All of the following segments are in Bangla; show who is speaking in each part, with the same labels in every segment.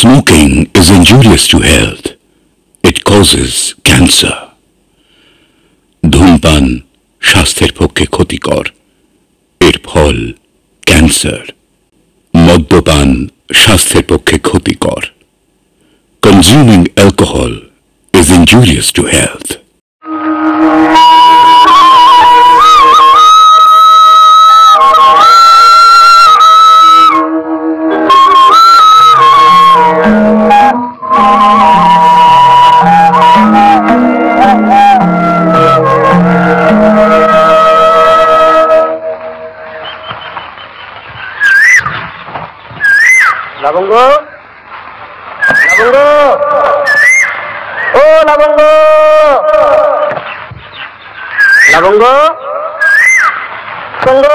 Speaker 1: Smoking is injurious to health. It causes cancer. ধূমপান স্বাস্থ্যের পক্ষে ক্ষতিকর, এর ফল ক্যান্সার। মদ্যপান স্বাস্থ্যের পক্ষে ক্ষতিকর। Consuming alcohol is injurious to health.
Speaker 2: লবঙ্গ, লবঙ্গ, ও লবঙ্গ, লবঙ্গ, লবঙ্গ,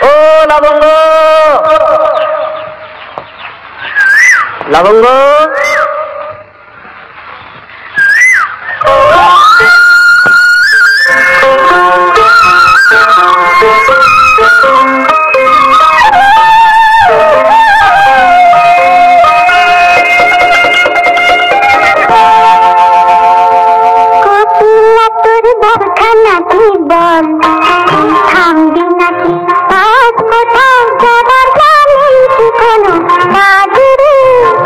Speaker 2: ও লবঙ্গ, লবঙ্গ,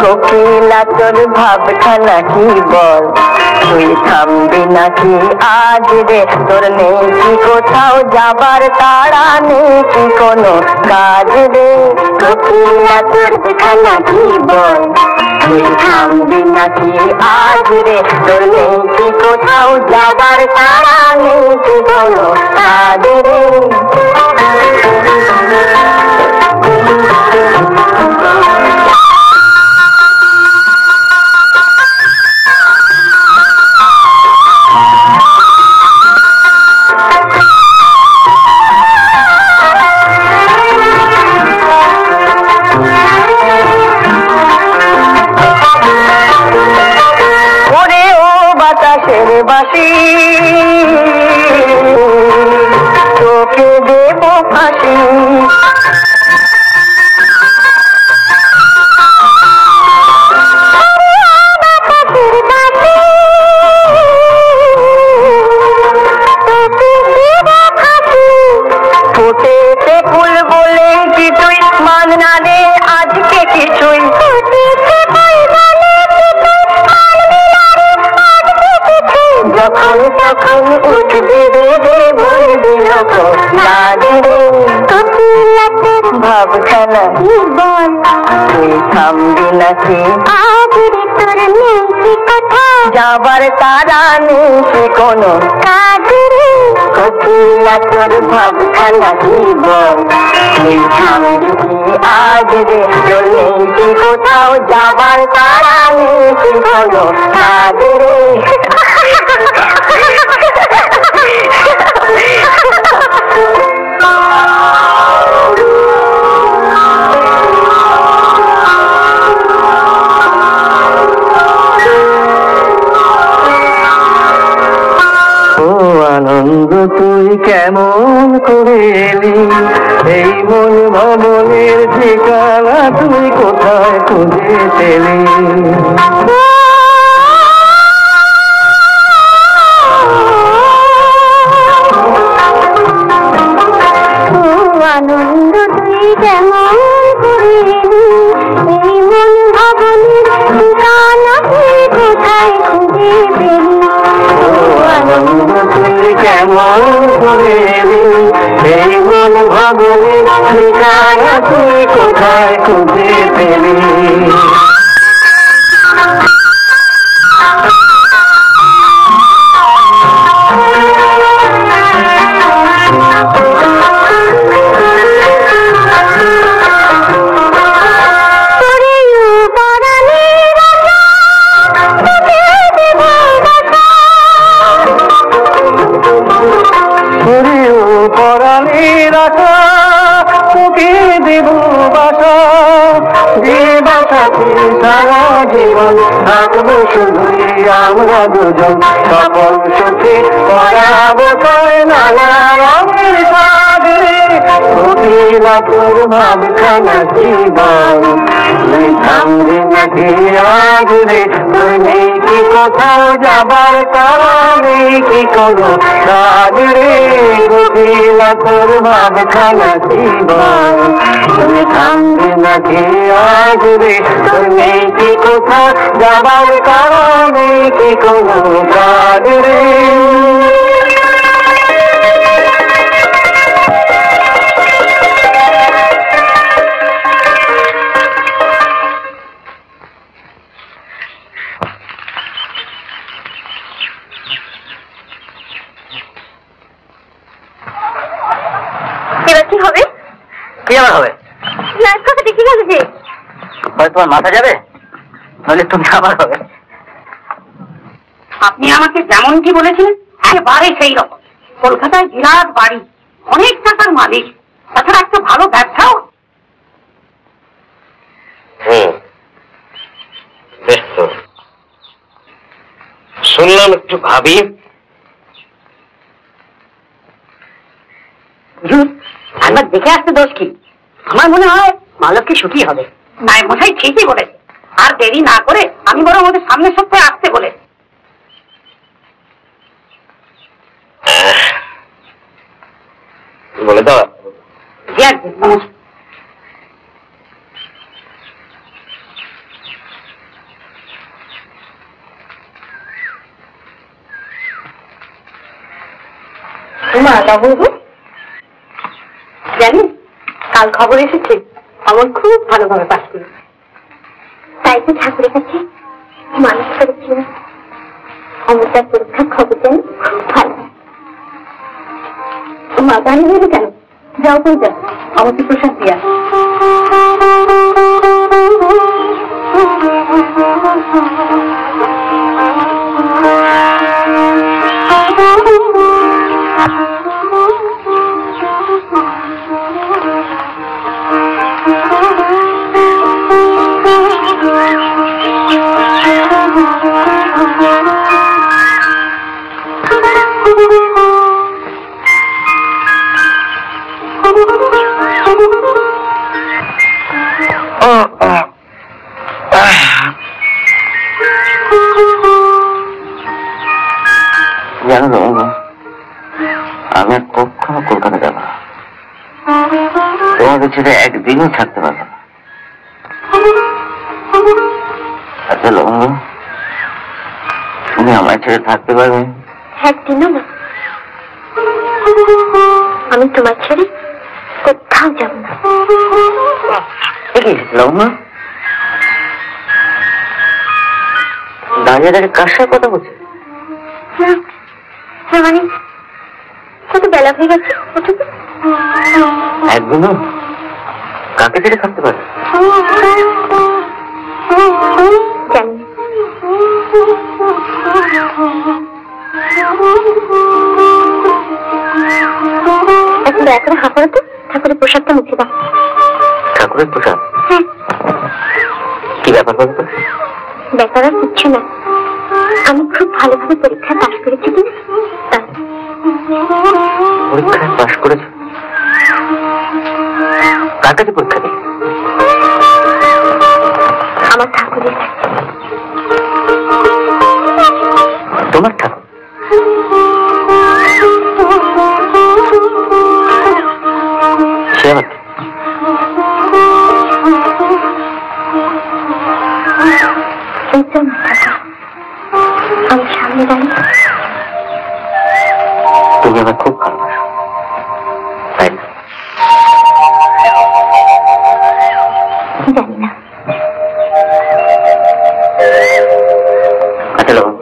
Speaker 2: কোকিলা তোর ভাবখানা কি বল, তুই থামবি নাকি আজ রে? তোর নেই কি কোথাও যাবার তাড়া, নেই কি কোনো কাজ রে? কোকিলা তোর ভাবখানা কি বল, তুই থামবি নাকি আজ রে? তোর নেই কি কোথাও যাবার তাড়া, নেই কি কোনো কাজ রে? বাসি তোকে দেব ফাঁসি, ফোটেতে ফুল বলে কি তুই মান না রে আজকে কিছুই? যখন তখন উঠবে রে বলবি ভাবখানা বল, তুই থামবি নাকি আজ রে? তোর নেই কি কথা যাবার তারা, নেই কি কোনো কাজ রে? কোকিলা তোর ভাবখানা কি বল, তুই থামবি কি আজ রে? তোর নেই কি কোথাও যাবার তারা, নেই কি কোনো কাজ রে? আনন্দ তুই কেমন করে এলি, এই মন ভবনের ঠিকানা তুই কোথায় খুঁজে পেলি? আনন্দ তুই কেমন করে এলি, এই মন ভবনের ঠিকানা তুই কোথায় খুঁজে পেলি? আনন্দ তুই কেমন করে এলি, এই মন ভবনের ঠিকানা তুই কোথায় খুঁজে পেলি? সারা জীবন থাকবো শুধুই আমরা দুজন, সকল সুখে পড়াবো নানা রঙের সাগরে। না তোর ভাবখানা কি বল তুই থামবি নাকি আজ রে তোর নেই কি কোথাও যাবার তারা নেই কি কোনো কাজ রে বুঝিলা তোর ভাবখানা কি বল তুই থামবি নাকি আজ রে তোর নেই কি কোথাও যাবার তারা নেই কি কোনো কাজ রে
Speaker 3: কি হবে?
Speaker 2: কি আমার হবে?
Speaker 3: দেখে গেল যে
Speaker 2: তোমার মাথা যাবে, নইলে তুমি আমার হবে।
Speaker 3: আপনি আমাকে যেমনটি বলেছিলেন একেবারে সেই রকম। কলকাতায় বিরাট বাড়ি, অনেক টাকার মালিক, তাছাড়া একটা ভালো ব্যবসাও।
Speaker 2: বেশ তো শুনলাম, একটু ভাবি।
Speaker 3: একবার দেখে আসতে দোষ কি? আমার মনে হয় মালকী সুখী হবে। নায়েব মশাই ঠিকই বলেছে, আর দেরি না করে আমি বরং আমাদের সামনের সপ্তাহে আসতে বলে।
Speaker 2: বলে দাও।
Speaker 3: বাবু জানিস, কাল খবর এসেছে অমর খুব ভালোভাবে পাশ করেছে। তাই তো ঠাকুরের কাছে মানুষ করেছিল অমরটার পরীক্ষার খবর জানি খুব ভালো। মা গান ভেবে কেন, যাও কই যাও, আমাকে প্রসাদ দিয়া।
Speaker 2: জানো আমি কখনো কলকাতা যাব না, তোমাকে ছেড়ে একদিনও থাকতে পারবো না। আচ্ছা লবঙ্গ, তুমি আমার ছেড়ে থাকতে পারবে?
Speaker 3: একদিনও না, আমি তোমার ছেড়ে কোথাও যাব না।
Speaker 2: লবঙ্গ দাঁড়িয়ে দাঁড়িয়ে কার সাথে কথা বলছে?
Speaker 3: মানে কত বেলা হয়ে গেছে,
Speaker 2: একদিনও কাকে ছেড়ে থাকতে পারে?
Speaker 3: জানি এখন দয়া করে হাঁপানো তো, ঠাকুরের প্রসাদটা মুখে দাও।
Speaker 2: ঠাকুরের প্রসাদ?
Speaker 3: হ্যাঁ।
Speaker 2: কি ব্যাপার বলতো?
Speaker 3: ব্যাপার আর কিচ্ছু না, আমি খুব ভালোভাবে পরীক্ষায় পাশ করেছি তো।
Speaker 2: পরীক্ষায় পাশ করেছো? কার কাছে পরীক্ষা দিই?
Speaker 3: আমার ঠাকুরের কাছে।
Speaker 2: তোমার ঠাকুর? সে আবার
Speaker 3: আমি সামনে দাঁড়িয়ে।
Speaker 2: তুমি আমার খুব ভালোবাসো, তাই না?
Speaker 3: জানি না।
Speaker 2: আচ্ছা লবঙ্গ,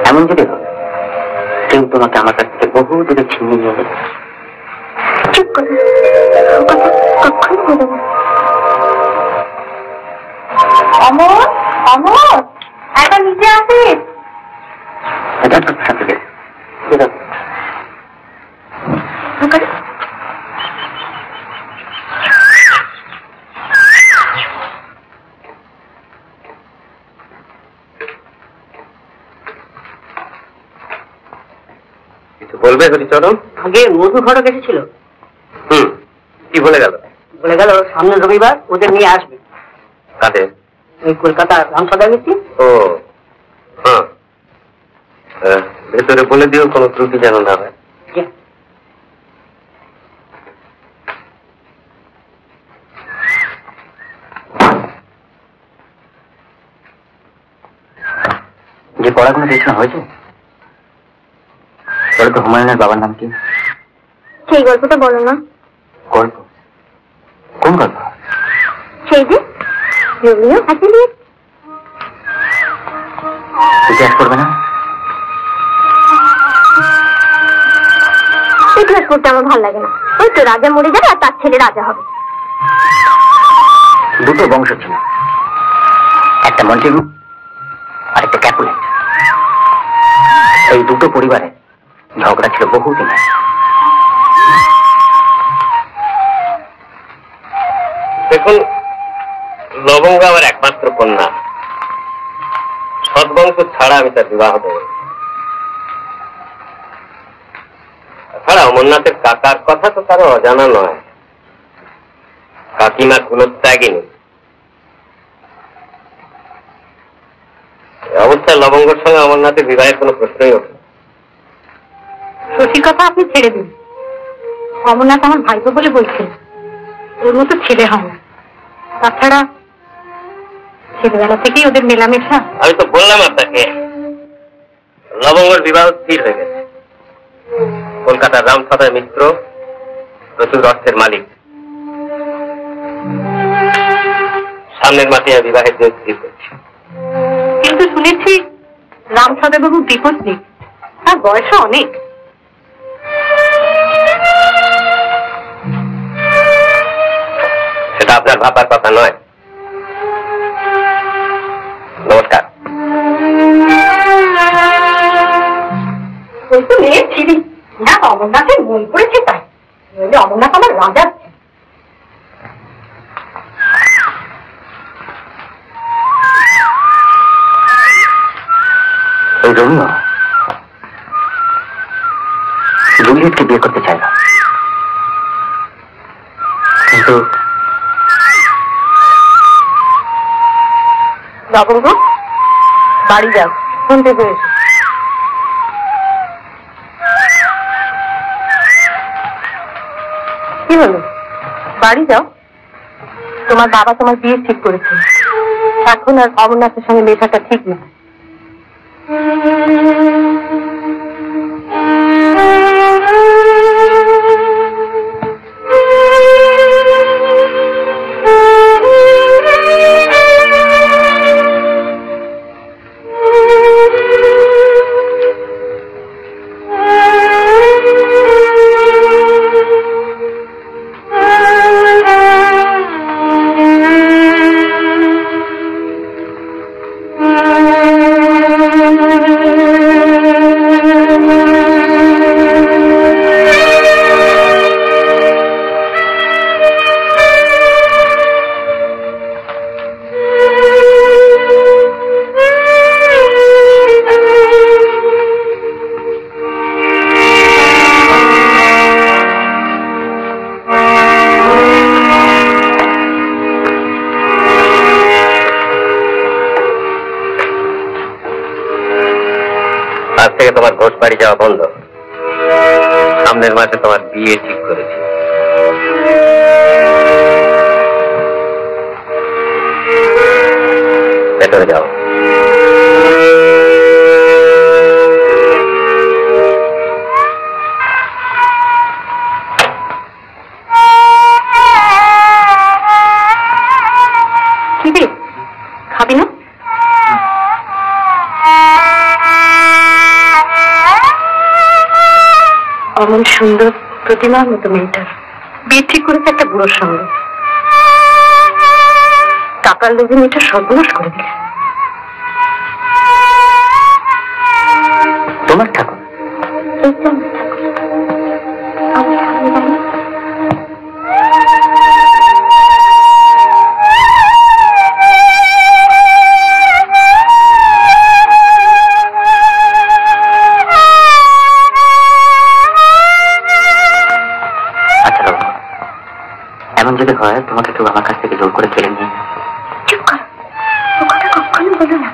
Speaker 2: এমন যদি হবে কেউ তোমাকে আমার কাছ থেকে বহু দূরে ছিনিয়ে নিয়ে যাবে?
Speaker 3: চুপ করো, কখনো বলো না। অমর, অমর, একবার নিচে আসিস।
Speaker 2: এটা তো সাথে গেছে। কিছু বলবে হরিচরণ?
Speaker 3: আগে মধু ঘটক এসেছিল।
Speaker 4: বলে গেল?
Speaker 2: বলে গেল সামনের রবিবার ওদের নিয়ে আসবে।
Speaker 4: কাদের?
Speaker 2: ওই কলকাতার রামসদা মিত্তি।
Speaker 4: ও হ্যাঁ, ভেতরে বলে দিও কোনো ত্রুটি যেন না হয়।
Speaker 5: যে পড়াগুলো দেখনা হয়েছে তো হুমায়ুনের বাবার নাম কি?
Speaker 3: সেই গল্পটা বলো না।
Speaker 5: গল্প? কোন গল্প?
Speaker 3: সেই যে রোমিও আর জুলিয়েট।
Speaker 5: ইতিহাস পড়বে না?
Speaker 3: ইতিহাস পড়তে আমার ভালো লাগে না। ওই তো রাজা মরে যাবে আর তার ছেলে রাজা হবে।
Speaker 5: দুটো বংশ ছিল, একটা মন্ত্রী আর একটা ক্যাপুলেট। এই দুটো পরিবারে ঝগড়া ছিল বহুদিন।
Speaker 4: দেখুন, লবঙ্গ আমার একমাত্র কন্যা। সৎবংশ ছাড়া আমি তার বিবাহ দেব। তাছাড়া অমরনাথের কাকার কথা তো কারো অজানা নয়। কাকিমা কুলত্যাগিনী। অবস্থায় লবঙ্গর সঙ্গে অমরনাথের বিবাহের কোনো প্রশ্নই ওঠে।
Speaker 3: সত্যি কথা আপনি ছেড়ে দিন। অমরনাথ আমার ভাইপো বলে বলছেন, ওর মতো ছেলে হয় না। তাছাড়া ছেলেবেলা থেকেই ওদের মেলামেশা।
Speaker 4: আমি তো বললাম আপনাকে, লবঙ্গর বিবাহ স্থির হয়ে গেছে। কলকাতার রামসদা মিত্র প্রচুর অর্থের মালিক। সামনের মাসে বিবাহের জন্য স্থির করছি।
Speaker 3: কিন্তু শুনেছি রামসদা বাবু বিপত্নী, তার বয়সও অনেক।
Speaker 4: সেটা আপনার ভাবার কথা নয়। নমস্কার।
Speaker 3: ওই তো মেয়ে ছিলি না, অমরনাথের মন করেছে তাই। নইলে অমরনাথ আমার রাজা।
Speaker 5: এই রোমিও জুলিয়েটকে বিয়ে করতে চাইল, কিন্তু
Speaker 3: লবঙ্গ বাড়ি যাও, শুনতে পেয়েছি। কি হলো? বাড়ি যাও। তোমার বাবা তোমার বিয়ে ঠিক করেছে। এখন আর অমরনাথের সঙ্গে মেশাটা ঠিক না।
Speaker 4: আজ থেকে তোমার ঘোষ বাড়ি যাওয়া বন্ধ। সামনের মাসে তোমার বিয়ে ঠিক করেছি। ভেতরে যাও।
Speaker 3: খাবি না? অমন সুন্দর প্রতিমার মতো মেয়েটার বিয়ে ঠিক করেছে একটা বুড়োর সঙ্গে। টাকার লোভে মেয়েটা সর্বনাশ করে দিলে।
Speaker 5: তোমার ঠাকুর? যদি হয় তোমাকে কেউ আমার কাছ থেকে জোর করে কেড়ে নিয়ে যায়।
Speaker 3: চুপ করো, ও কথা কখনো বলো না।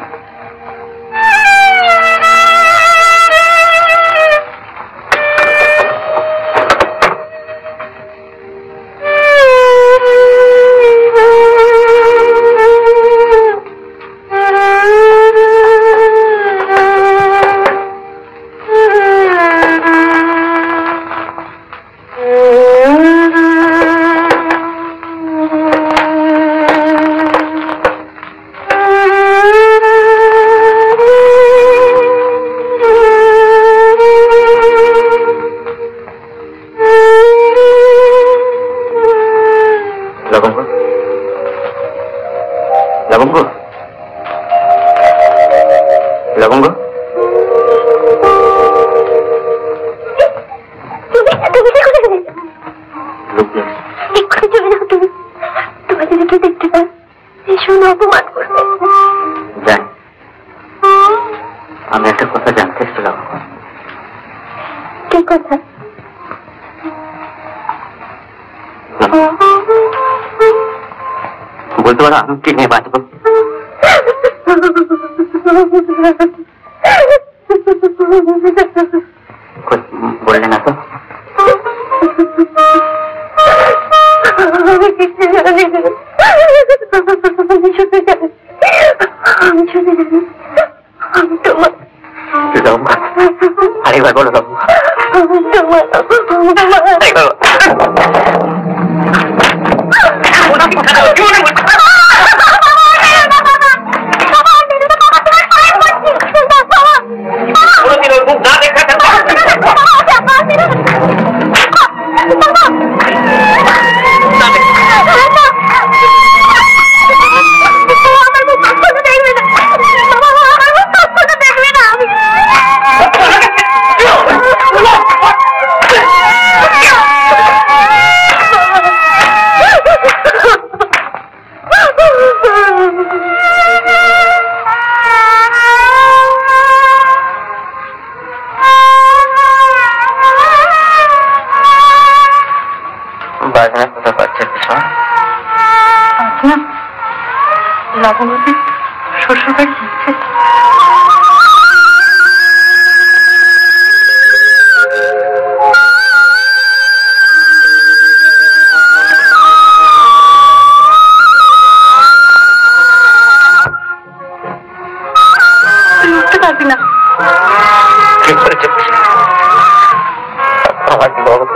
Speaker 5: আমার